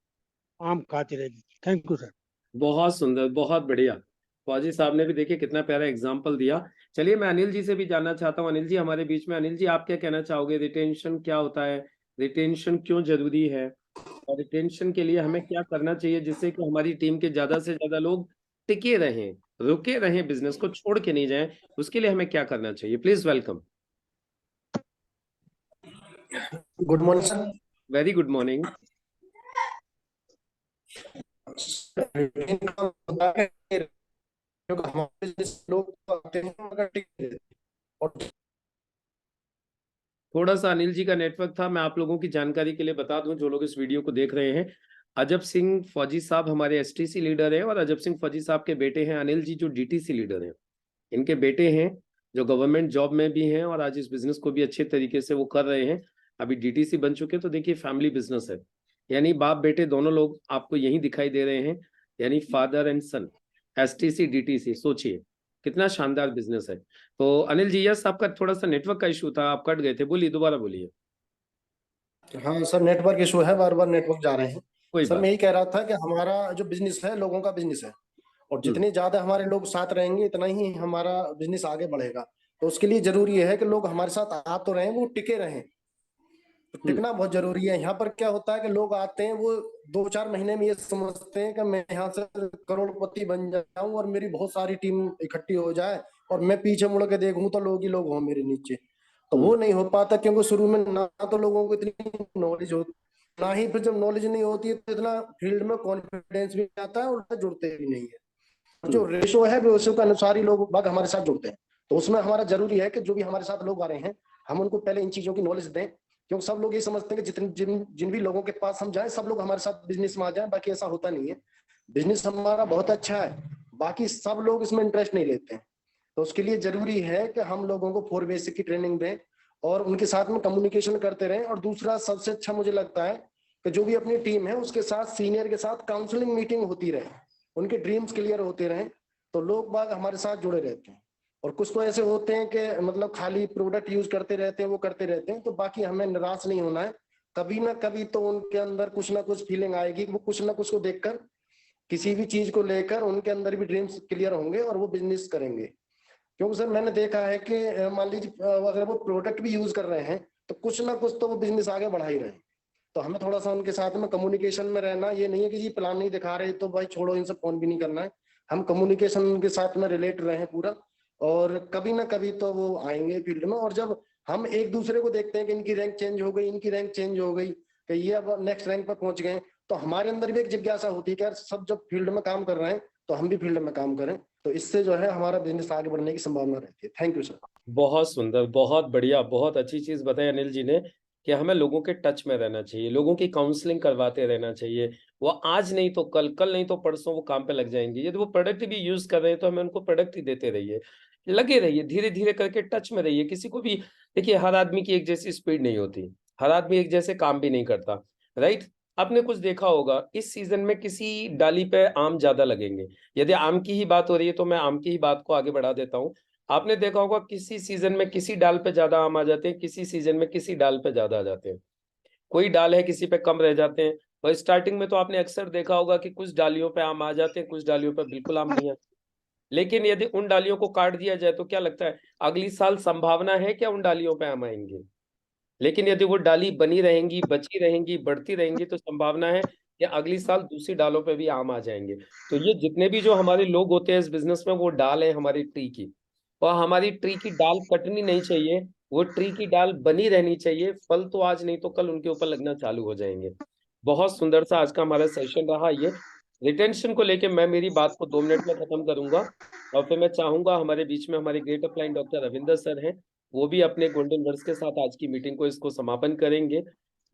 आम खाती रहेगी। Thank you sir. बहुत सुंदर, बहुत बढ़िया। फौजी साहब ने भी देखिए कितना प्यारा एग्जाम्पल दिया। चलिए मैं अनिल जी से भी जानना चाहता हूँ। अनिल जी हमारे बीच में, अनिल जी आप क्या कहना चाहोगे? रिटेंशन क्या होता है, रिटेंशन क्यों जरूरी है, और रिटेंशन के लिए हमें क्या करना चाहिए जिससे कि हमारी टीम के ज्यादा से ज्यादा लोग टिके रहें, रुके रहें, बिजनेस को छोड़ के नहीं जाएं, उसके लिए हमें क्या करना चाहिए? Please welcome. Good morning sir. Very good morning. थोड़ा सा अनिल जी का नेटवर्क था, मैं आप लोगों की जानकारी के लिए बता दूं जो लोग इस वीडियो को देख रहे हैं, अजब सिंह फौजी साहब हमारे एसटीसी लीडर हैं, और अजब सिंह फौजी साहब के बेटे हैं अनिल जी जो डीटीसी लीडर हैं। इनके बेटे हैं जो गवर्नमेंट जॉब में भी हैं और आज इस बिजनेस को भी अच्छे तरीके से वो कर रहे हैं, अभी डीटीसी बन चुके। तो देखिए फैमिली बिजनेस है, यानी बाप बेटे दोनों लोग आपको यही दिखाई दे रहे हैं, यानी father and son, STC DTC. सोचिए कितना शानदार बिजनेस है। तो अनिल जी यस आपका थोड़ा सा नेटवर्क का इशू था, आप कट गए थे, बोलिए, दोबारा बोलिए। हाँ सर, नेटवर्क इशू है, बार बार नेटवर्क जा रहे हैं। कोई सर बात। मैं यही कह रहा था कि हमारा जो बिजनेस है लोगों का बिजनेस है, और जितने ज्यादा हमारे लोग साथ रहेंगे इतना ही हमारा बिजनेस आगे बढ़ेगा। तो उसके लिए जरूरी है कि लोग हमारे साथ आ तो रहे, वो टिके रहें। तो टिकना बहुत जरूरी है। यहाँ पर क्या होता है कि लोग आते हैं, वो 2-4 महीने में ये समझते हैं कि मैं यहाँ से करोड़पति बन जाऊं और मेरी बहुत सारी टीम इकट्ठी हो जाए और मैं पीछे मुड़ के देखूं तो लोग ही लोग हों मेरे नीचे। तो वो नहीं हो पाता, क्योंकि शुरू में ना तो लोगों को इतनी नॉलेज होती, ना ही फिर जब नॉलेज नहीं होती है तो इतना फील्ड में कॉन्फिडेंस भी आता है और जुड़ते भी नहीं है। जो रेशो है रेशो के अनुसार ही लोग बाग हमारे साथ जुड़ते हैं। तो उसमें हमारा जरूरी है कि जो भी हमारे साथ लोग आ रहे हैं हम उनको पहले इन चीजों की नॉलेज दें, क्योंकि सब लोग ये समझते हैं कि जिन भी लोगों के पास हम जाएं सब लोग हमारे साथ बिजनेस में आ जाएं। बाकी ऐसा होता नहीं है। बिजनेस हमारा बहुत अच्छा है, बाकी सब लोग इसमें इंटरेस्ट नहीं लेते हैं। तो उसके लिए जरूरी है कि हम लोगों को 4 बेसिक की ट्रेनिंग दें और उनके साथ में कम्युनिकेशन करते रहें। और दूसरा सबसे अच्छा मुझे लगता है कि जो भी अपनी टीम है उसके साथ सीनियर के साथ काउंसलिंग मीटिंग होती रहे, उनके ड्रीम्स क्लियर होते रहे, तो लोग बाग हमारे साथ जुड़े रहते हैं। और कुछ तो ऐसे होते हैं कि मतलब खाली प्रोडक्ट यूज करते रहते हैं, वो करते रहते हैं, तो बाकी हमें निराश नहीं होना है। कभी ना कभी तो उनके अंदर कुछ ना कुछ फीलिंग आएगी, वो कुछ ना कुछ को देखकर, किसी भी चीज को लेकर उनके अंदर भी ड्रीम्स क्लियर होंगे और वो बिजनेस करेंगे। क्योंकि सर मैंने देखा है कि मान लीजिए अगर वो प्रोडक्ट भी यूज कर रहे हैं तो कुछ ना कुछ तो वो बिजनेस आगे बढ़ा ही रहे हैं। तो हमें थोड़ा सा उनके साथ में कम्युनिकेशन में रहना, ये नहीं है कि जी प्लान नहीं दिखा रहे तो भाई छोड़ो इनसे फोन भी नहीं करना है, हम कम्युनिकेशन के साथ में रिलेट रहे पूरा, और कभी ना कभी तो वो आएंगे फील्ड में। और जब हम एक दूसरे को देखते हैं कि इनकी रैंक चेंज हो गई, इनकी रैंक चेंज हो गई, कि ये अब नेक्स्ट रैंक पर पहुंच गए, तो हमारे अंदर भी एक जिज्ञासा होती है कि यार सब जब फील्ड में काम कर रहे हैं तो हम भी फील्ड में काम करें, तो इससे जो है हमारा बिजनेस आगे बढ़ने की संभावना रहती है। Thank you sir. बहुत सुंदर, बहुत बढ़िया, बहुत अच्छी चीज बताई अनिल जी ने कि हमें लोगों के टच में रहना चाहिए, लोगों की काउंसलिंग करवाते रहना चाहिए। वो आज नहीं तो कल, कल नहीं तो परसों वो काम पे लग जाएंगे। यदि वो प्रोडक्ट भी यूज कर रहे हैं तो हमें उनको प्रोडक्ट ही देते रहिए, लगे रहिए, धीरे धीरे करके टच में रहिए। किसी को भी देखिए, हर आदमी की एक जैसी स्पीड नहीं होती, हर आदमी एक जैसे काम भी नहीं करता, राइट। आपने कुछ देखा होगा, इस सीजन में किसी डाली पे आम ज्यादा लगेंगे। यदि आम की ही बात हो रही है तो मैं आम की ही बात को आगे बढ़ा देता हूँ। आपने देखा होगा किसी सीजन में किसी डाल पे ज्यादा आम आ जाते हैं, किसी सीजन में किसी डाल पे ज्यादा आ जाते हैं, कोई डाल है किसी पे कम रह जाते हैं। और स्टार्टिंग में तो आपने अक्सर देखा होगा कि कुछ डालियों पे आम आ जाते हैं, कुछ डालियों पे बिल्कुल आम नहीं आते। लेकिन यदि उन डालियों को काट दिया जाए तो क्या लगता है, अगली साल संभावना है क्या उन डालियों पे आम आएंगे? लेकिन यदि वो डाली बनी रहेंगी, बची रहेंगी, बढ़ती रहेंगी, तो संभावना है कि अगली साल दूसरी डालों पे भी आम आ जाएंगे। तो ये जितने भी जो हमारे लोग होते हैं इस बिजनेस में, वो डाल है हमारी ट्री की, और हमारी ट्री की डाल कटनी नहीं चाहिए, वो ट्री की डाल बनी रहनी चाहिए। फल तो आज नहीं तो कल उनके ऊपर लगना चालू हो जाएंगे। बहुत सुंदर सा आज का हमारा सेशन रहा ये। रिटेंशन को लेके मैं मेरी बात को 2 मिनट में खत्म करूंगा, और फिर मैं चाहूंगा हमारे बीच में हमारे great upline doctor Ravinder sir हैं, वो भी अपने गोल्डन वर्ड्स के साथ आज की मीटिंग को इसको समापन करेंगे।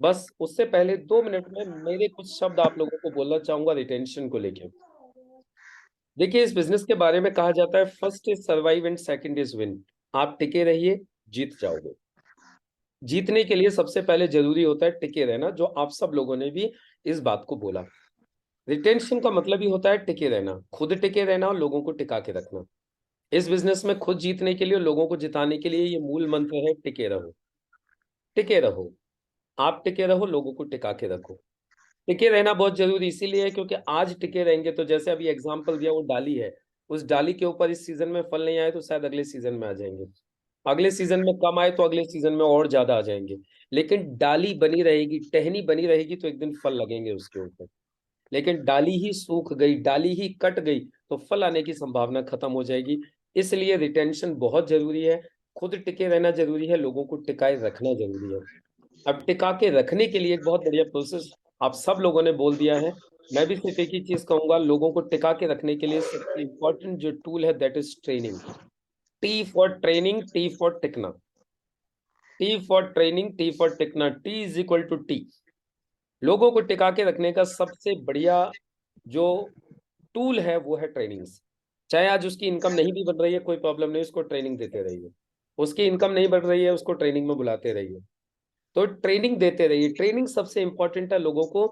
बस उससे पहले 2 मिनट में मेरे कुछ शब्द आप लोगों को बोलना चाहूंगा रिटेंशन को लेके। देखिए, इस बिजनेस के बारे में कहा जाता है first is survive and second is win. आप टिके रहिए, जीत जाओगे। जीतने के लिए सबसे पहले जरूरी होता है टिके रहना, जो आप सब लोगों ने भी इस बात को बोला। रिटेंशन का मतलब ही होता है टिके रहना, खुद टिके रहना और लोगों को टिका के रखना। इस बिजनेस में खुद जीतने के लिए और लोगों को जिताने के लिए ये मूल मंत्र है, टिके रहो। टिके रहो, आप टिके रहो, लोगों को टिका के रखो। टिके रहना बहुत जरूरी इसीलिए है क्योंकि आज टिके रहेंगे तो जैसे अभी एग्जांपल दिया, वो डाली है, उस डाली के ऊपर इस सीजन में फल नहीं आए तो शायद अगले सीजन में आ जाएंगे, अगले सीजन में कम आए तो अगले सीजन में और ज्यादा आ जाएंगे। लेकिन डाली बनी रहेगी, टहनी बनी रहेगी तो एक दिन फल लगेंगे उसके ऊपर। लेकिन डाली ही सूख गई, डाली ही कट गई तो फल आने की संभावना खत्म हो जाएगी। इसलिए रिटेंशन बहुत जरूरी है, खुद टिके रहना जरूरी है, लोगों को टिकाए रखना जरूरी है। अब टिका के रखने के लिए एक बहुत बढ़िया प्रोसेस आप सब लोगों ने बोल दिया है। मैं भी सिर्फ एक ही चीज कहूंगा, लोगों को टिका के रखने के लिए सबसे इंपॉर्टेंट जो टूल है that is training. T for training, T for टिकना, T for training, T for टिकना, T is equal to T. लोगों को टिका के रखने का सबसे बढ़िया जो टूल है वो है ट्रेनिंग्स। चाहे आज उसकी इनकम नहीं भी बढ़ रही है, कोई प्रॉब्लम नहीं, उसको ट्रेनिंग देते रहिए। उसकी इनकम नहीं बढ़ रही है, उसको ट्रेनिंग में बुलाते रहिए, तो ट्रेनिंग देते रहिए। ट्रेनिंग सबसे इंपॉर्टेंट है लोगों को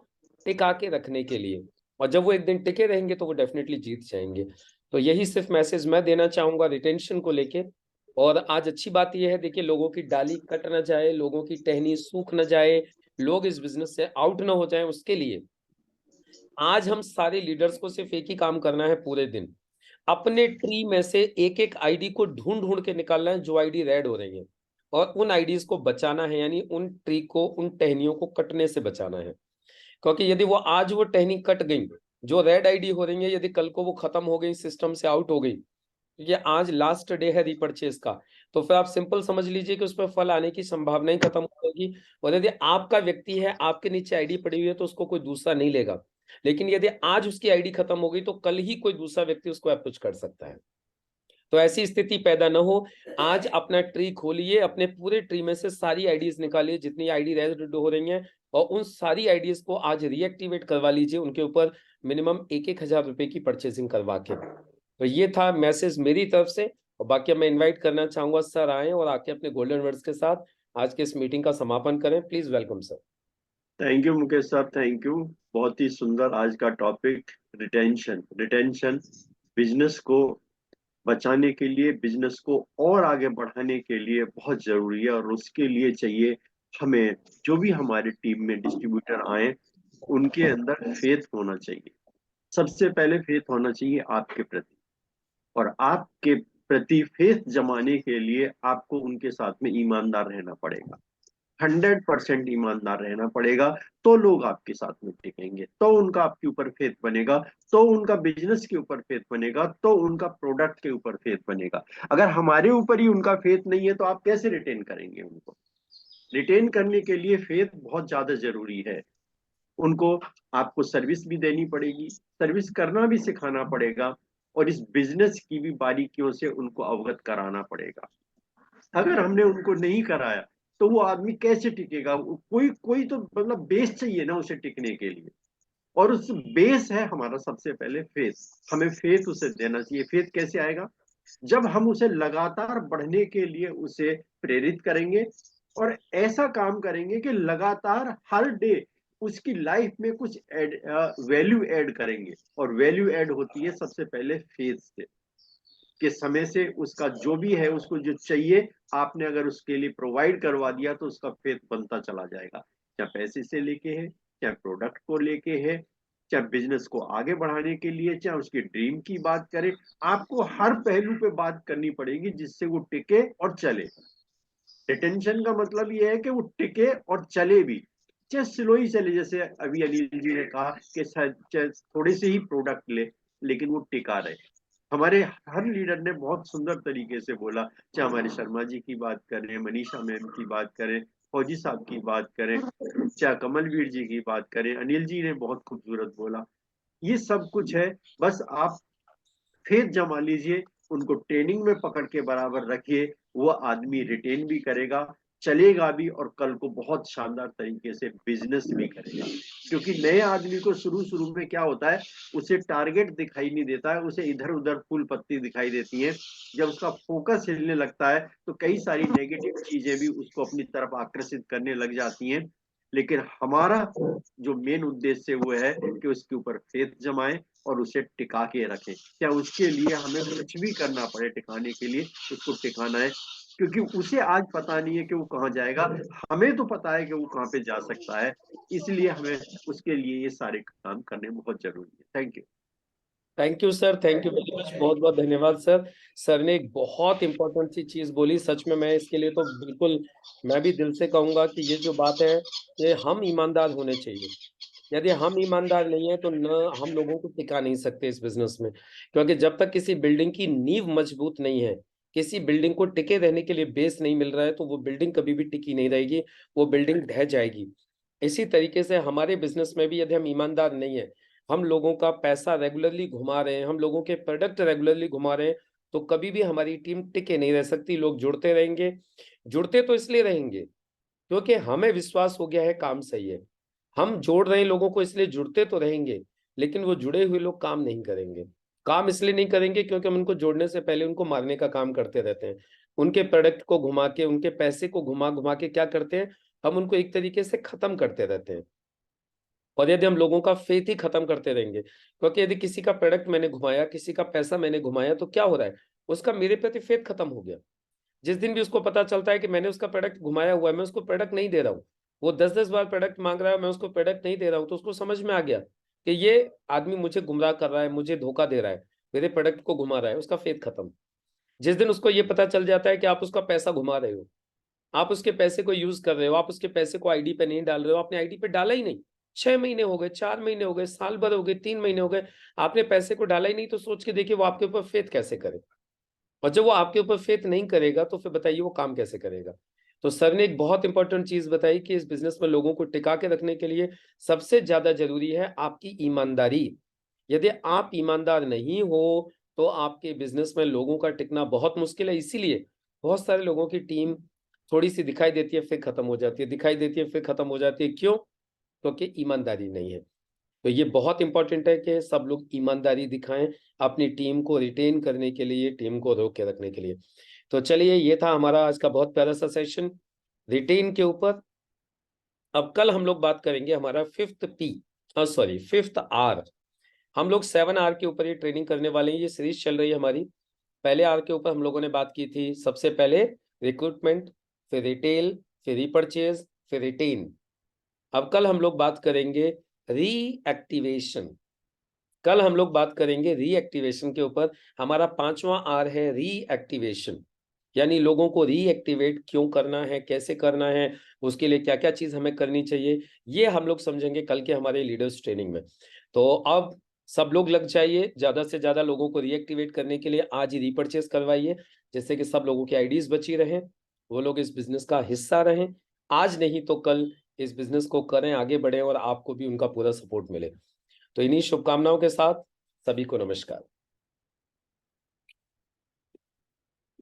टिका के रखने के लिए, और जब वो एक दिन टिके रहेंगे तो वो डेफिनेटली जीत जाएंगे। तो यही सिर्फ मैसेज मैं देना चाहूंगा रिटेंशन को लेके। और आज अच्छी बात यह है, देखिए, लोगों की डाली कट ना जाए, लोगों की टहनी सूख ना जाए, लोग इस बिजनेस से आउट ना हो जाए, उसके लिए आज हम सारे लीडर्स को सिर्फ एक ही काम करना है पूरे दिन, अपने ट्री में से एक एक आईडी को ढूंढ ढूंढ के निकालना है जो आईडी रेड हो रही है, और उन आईडीज को बचाना है, यानी उन ट्री को, उन टहनियों को कटने से बचाना है। क्योंकि यदि वो आज वो टहनी कट गई, जो रेड आईडी हो रही है, यदि कल को वो खत्म हो गई, सिस्टम से आउट हो गई, ये आज लास्ट डे है रीपर्चेज का, तो फिर आप सिंपल समझ लीजिए कि उस पर फल आने की संभावना ही खत्म हो जाएगी। और यदि आपका व्यक्ति है, आपके नीचे आईडी पड़ी हुई है, तो उसको कोई दूसरा नहीं लेगा। लेकिन यदि आज उसकी आईडी खत्म हो गई तो कल ही कोई दूसरा व्यक्ति उसको अप्रोच कर सकता है। तो ऐसी स्थिति पैदा न हो, आज अपना ट्री खोलिए, अपने पूरे ट्री में से सारी आईडीज निकालिए, जितनी आईडी रेड हो रही हैं, और उन सारी आईडीज को आज रीएक्टिवेट करवा लीजिए, उनके ऊपर मिनिमम 1,000 रुपए की परचेसिंग करवा के। तो ये था मैसेज मेरी तरफ से, और बाकी मैं इन्वाइट करना चाहूंगा सर आए और आके अपने गोल्डन वर्ड्स के साथ आज के इस मीटिंग का समापन करें। Please welcome sir. Thank you Mukesh साहब, थैंक यू। बहुत ही सुंदर आज का टॉपिक, रिटेंशन। रिटेंशन बिजनेस को बचाने के लिए, बिजनेस को और आगे बढ़ाने के लिए बहुत जरूरी है, और उसके लिए चाहिए हमें, जो भी हमारे टीम में डिस्ट्रीब्यूटर आए, उनके अंदर फेथ होना चाहिए। सबसे पहले फेथ होना चाहिए आपके प्रति, और आपके प्रति फेथ जमाने के लिए आपको उनके साथ में ईमानदार रहना पड़ेगा। 100% ईमानदार रहना पड़ेगा, तो लोग आपके साथ में टिकेंगे, तो उनका आपके ऊपर फेथ बनेगा, तो उनका बिजनेस के ऊपर फेथ बनेगा, तो उनका प्रोडक्ट के ऊपर फेथ बनेगा। अगर हमारे ऊपर ही उनका फेथ नहीं है तो आप कैसे रिटेन करेंगे उनको? रिटेन करने के लिए फेथ बहुत ज्यादा जरूरी है। उनको आपको सर्विस भी देनी पड़ेगी, सर्विस करना भी सिखाना पड़ेगा, और इस बिजनेस की भी बारीकियों से उनको अवगत कराना पड़ेगा। अगर हमने उनको नहीं कराया तो वो आदमी कैसे टिकेगा? कोई कोई तो मतलब बेस चाहिए ना उसे टिकने के लिए, और उस बेस है हमारा सबसे पहले फेथ। हमें फेथ उसे देना चाहिए। फेथ कैसे आएगा? जब हम उसे लगातार बढ़ने के लिए उसे प्रेरित करेंगे, और ऐसा काम करेंगे कि लगातार हर डे उसकी लाइफ में कुछ वैल्यू ऐड करेंगे, और वैल्यू ऐड होती है सबसे पहले फेथ से, के समय से उसका जो भी है, उसको जो चाहिए आपने अगर उसके लिए प्रोवाइड करवा दिया तो उसका फेथ बनता चला जाएगा। चाहे पैसे से लेके है, चाहे प्रोडक्ट को लेके है, चाहे बिजनेस को आगे बढ़ाने के लिए, चाहे उसके ड्रीम की बात करें, आपको हर पहलू पे बात करनी पड़ेगी जिससे वो टिके और चले। रिटेंशन का मतलब ये है कि वो टिके और चले भी, चाहे स्लो ही चले। जैसे अभी अनिल जी ने कहा कि थोड़े से ही प्रोडक्ट ले, लेकिन वो टिका रहे। हमारे हर लीडर ने बहुत सुंदर तरीके से बोला, चाहे हमारे शर्मा जी की बात करें, मनीषा मैम की बात करें, फौजी साहब की बात करें, चाहे कमलवीर जी की बात करें, अनिल जी ने बहुत खूबसूरत बोला। ये सब कुछ है, बस आप फेथ जमा लीजिए, उनको ट्रेनिंग में पकड़ के बराबर रखिए, वो आदमी रिटेन भी करेगा, चलेगा भी, और कल को बहुत शानदार तरीके से बिजनेस भी करेगा। क्योंकि नए आदमी को शुरू शुरू में क्या होता है, उसे टारगेट दिखाई नहीं देता है, उसे इधर उधर फूल पत्ती दिखाई देती है। जब उसका फोकस हिलने लगता है तो कई सारी नेगेटिव चीजें भी उसको अपनी तरफ आकर्षित करने लग जाती हैं। लेकिन हमारा जो मेन उद्देश्य वो है कि उसके ऊपर फेथ जमाएं और उसे टिका के रखें। क्या उसके लिए हमें कुछ भी करना पड़े टिकाने के लिए, उसको टिकाना है, क्योंकि उसे आज पता नहीं है कि वो कहाँ जाएगा, हमें तो पता है कि वो कहाँ पे जा सकता है। इसलिए हमें उसके लिए ये सारे काम करने बहुत जरूरी है। Thank you. Thank you sir, thank you very much, बहुत बहुत धन्यवाद सर। सर ने एक बहुत इंपॉर्टेंट सी चीज बोली, सच में मैं इसके लिए तो बिल्कुल, मैं भी दिल से कहूंगा कि ये जो बात है, ये हम ईमानदार होने चाहिए। यदि हम ईमानदार नहीं है तो न हम लोगों को टिका नहीं सकते इस बिजनेस में। क्योंकि जब तक किसी बिल्डिंग की नींव मजबूत नहीं है, किसी बिल्डिंग को टिके रहने के लिए बेस नहीं मिल रहा है, तो वो बिल्डिंग कभी भी टिकी नहीं रहेगी, वो बिल्डिंग ढह जाएगी। इसी तरीके से हमारे बिजनेस में भी यदि हम ईमानदार नहीं है, हम लोगों का पैसा रेगुलरली घुमा रहे हैं, हम लोगों के प्रोडक्ट रेगुलरली घुमा रहे हैं, तो कभी भी हमारी टीम टिके नहीं रह सकती। लोग जुड़ते रहेंगे, जुड़ते तो इसलिए रहेंगे क्योंकि हमें विश्वास हो गया है काम सही है। हम जोड़ रहे हैं लोगों को, इसलिए जुड़ते तो रहेंगे, लेकिन वो जुड़े हुए लोग काम नहीं करेंगे। काम इसलिए नहीं करेंगे क्योंकि हम उनको जोड़ने से पहले उनको मारने का काम करते रहते हैं। उनके प्रोडक्ट को घुमा के, उनके पैसे को घुमा घुमा के क्या करते हैं, हम उनको एक तरीके से खत्म करते रहते हैं। और यदि हम लोगों का फेथ ही खत्म करते रहेंगे, क्योंकि यदि किसी का प्रोडक्ट मैंने घुमाया, किसी का पैसा मैंने घुमाया, तो क्या हो रहा है, उसका मेरे प्रति फेथ खत्म हो गया। जिस दिन भी उसको पता चलता है कि मैंने उसका प्रोडक्ट घुमाया हुआ है, मैं उसको प्रोडक्ट नहीं दे रहा हूँ, वो 10-10 बार प्रोडक्ट मांग रहा है, मैं उसको प्रोडक्ट नहीं दे रहा हूँ, तो उसको समझ में आ गया कि ये आदमी मुझे गुमराह कर रहा है, मुझे धोखा दे रहा है, मेरे प्रोडक्ट को घुमा रहा है, उसका फेथ खत्म। जिस दिन उसको ये पता चल जाता है कि आप उसका पैसा घुमा रहे हो, आप उसके पैसे को यूज कर रहे हो, आप उसके पैसे को आईडी पे नहीं डाल रहे हो, आपने आईडी पे डाला ही नहीं, 6 महीने हो गए, 4 महीने हो गए, साल भर हो गए, 3 महीने हो गए, आपने पैसे को डाला ही नहीं, तो सोच के देखिए वो आपके ऊपर फेथ कैसे करे। और जब वो आपके ऊपर फेथ नहीं करेगा तो फिर बताइए वो काम कैसे करेगा। तो सर ने एक बहुत इंपॉर्टेंट चीज बताई कि इस बिजनेस में लोगों को टिका के रखने के लिए सबसे ज्यादा जरूरी है आपकी ईमानदारी। यदि आप ईमानदार नहीं हो तो आपके बिजनेस में लोगों का टिकना बहुत मुश्किल है। इसीलिए बहुत सारे लोगों की टीम थोड़ी सी दिखाई देती है, फिर खत्म हो जाती है, दिखाई देती है, फिर खत्म हो जाती है। क्यों? क्योंकि ईमानदारी नहीं है। तो ये बहुत इंपॉर्टेंट है कि सब लोग ईमानदारी दिखाएं अपनी टीम को रिटेन करने के लिए, टीम को रोक के रखने के लिए। तो चलिए, ये था हमारा आज का बहुत प्यारा सा सेशन रिटेन के ऊपर। अब कल हम लोग बात करेंगे हमारा 5th R। हम लोग 7R के ऊपर ये ट्रेनिंग करने वाले हैं। ये सीरीज चल रही है हमारी। पहले R के ऊपर हम लोगों ने बात की थी, सबसे पहले रिक्रूटमेंट, फिर रिटेल, फिर रीपरचेज, फिर रिटेन। अब कल हम लोग बात करेंगे रीएक्टिवेशन। कल हम लोग बात करेंगे रीएक्टिवेशन के ऊपर। हमारा 5वां R है रीएक्टिवेशन, यानी लोगों को रीएक्टिवेट क्यों करना है, कैसे करना है, उसके लिए क्या क्या चीज हमें करनी चाहिए, ये हम लोग समझेंगे कल के हमारे लीडर्स ट्रेनिंग में। तो अब सब लोग लग जाइए, ज्यादा से ज्यादा लोगों को रीएक्टिवेट करने के लिए आज ही रीपरचेज करवाइए, जिससे कि सब लोगों की आईडीज बची रहें, वो लोग इस बिजनेस का हिस्सा रहें। आज नहीं तो कल इस बिजनेस को करें, आगे बढ़े और आपको भी उनका पूरा सपोर्ट मिले। तो इन्हीं शुभकामनाओं के साथ सभी को नमस्कार।